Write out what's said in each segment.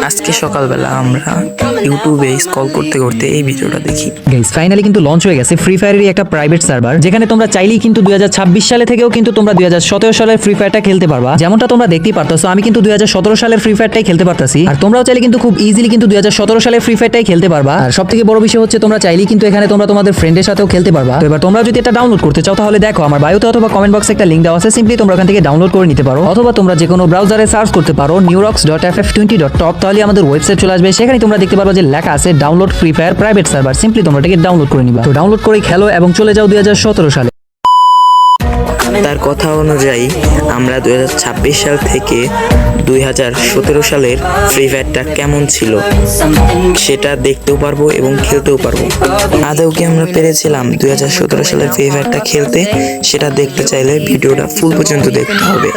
আজকে সকালবেলা আমরা ইউটিউবে স্ক্রল করতে করতে এই ভিডিওটা দেখি। গাইস ফাইনালি কিন্তু লঞ্চ হয়ে গেছে ফ্রি ফায়ারেরই একটা প্রাইভেট সার্ভার, যেখানে তোমরা চাইলেই কিন্তু 2026 সালে থেকেও কিন্তু তোমরা 2017 সালের ফ্রি ফায়ারটা খেলতে পারবা। যেমনটা তোমরা দেখতেই পারতেছো, আমি কিন্তু 2017 সালের ফ্রি ফায়ারটাই খেলতে পারতাছি, আর তোমরাও চাইলে কিন্তু খুব ইজিলি কিন্তু 2017 সালের ফ্রি ফায়ারটাই খেলতে পারবা। আর সবথেকে বড় বিষয় হচ্ছে তোমরা চাইলেই কিন্তু এখানে তোমরা তোমাদের ফ্রেন্ডের সাথেও খেলতে পারবা। তো এবার তোমরা যদি এটা ডাউনলোড করতে চাও তাহলে দেখো আমার বায়োতে অথবা কমেন্ট বক্সে একটা লিংক দেওয়া আছে, সিম্পলি তোমরা ওখান থেকে ডাউনলোড করে নিতে পারো, অথবা তোমরা যে কোনো ব্রাউজারে সার্চ করতে পারো neurox.ff20.top, তাহলে আমাদের ওয়েবসাইট চলে আসবে। সেখানে তোমরা দেখতে পারবা যে লেখা আছে download free fire private server. Simply তোমরা এটাকে ডাউনলোড করে নিবা। তো ডাউনলোড করে খেলো এবং চলে যাও 2017 সালে। তার কথা অনুযায়ী আমরা 2026 সাল থেকে 2017 সালের ফ্রি ফায়ারটা কেমন ছিল সেটা দেখতেও পারবো এবং খেলতেও পারবো। আদৌ কি আমরা পেরেছিলাম 2017 সালের ফ্রি ফায়ারটা খেলতে, সেটা দেখতে চাইলে ভিডিওটা ফুল পর্যন্ত দেখতে হবে।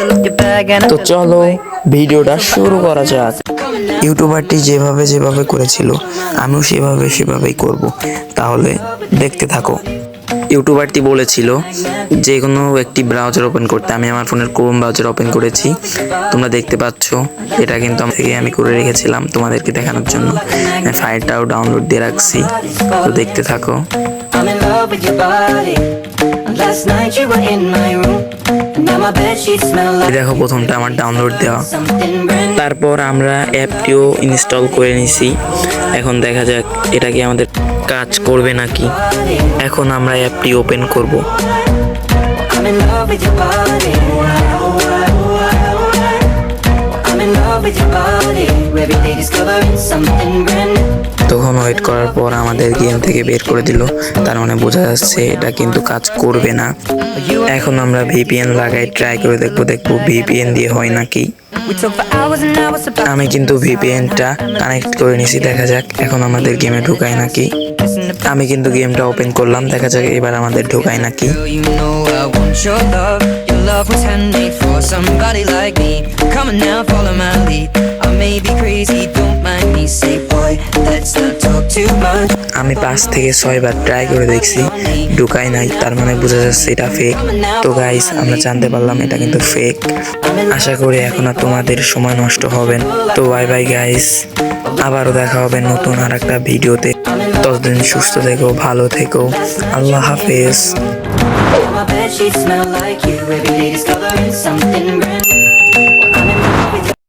তো চলো ভিডিওটা শুরু করা যাক। ইউটিউবারটি যেভাবে করেছিল আমিও সেভাবেই করব, তাহলে দেখতে থাকো। ইউটিউবারটি বলেছিল যে কোনো একটি ব্রাউজার ওপেন করতে। আমি আমার ফোনের ক্রোম ব্রাউজার ওপেন করেছি, তোমরা দেখতে পাচ্ছ। এটা কিন্তু আমি করে রেখেছিলাম তোমাদেরকে দেখানোর জন্য। ফাইলটাও ডাউনলোড দিয়ে রাখছি, তো দেখতে থাকো। দেখো প্রথমটা আমার ডাউনলোড দেওয়া, তারপর আমরা অ্যাপটিও ইনস্টল করে নিছি। এখন দেখা যাক এটা কি আমাদের কাজ করবে নাকি। এখন আমরা অ্যাপটি ওপেন করব। তখন ওয়েট করার পর আমাদের গেম থেকে বের করে দিল, তার মানে বোঝা যাচ্ছে এটা কিন্তু কাজ করবে না। এখন আমরা ভিপিএন লাগাই ট্রাই করে দেখবো ভিপিএন দিয়ে হয় নাকি। আমি কিন্তু ভিপিএনটা কানেক্ট করে নিছি, দেখা যাক এখন আমাদের গেমে ঢুকায় নাকি। আমি কিন্তু গেমটা ওপেন করলাম, দেখা যাক এবার আমাদের ঢুকায় নাকি। আমি 5 থেকে 6 বার ট্রাই করে দেখছি, ঢুকায় নাই, তার মানে বোঝা যাচ্ছে এটা ফেক। তো গাইস আমরা জানতে পারলাম এটা কিন্তু ফেক। আশা করি এখন আর তোমাদের সময় নষ্ট হবে না। তো বাই বাই গাইস, আবারও দেখা হবে নতুন আর একটা ভিডিওতে। ততদিন সুস্থ থেকো, ভালো থেকো, আল্লাহ হাফেজ।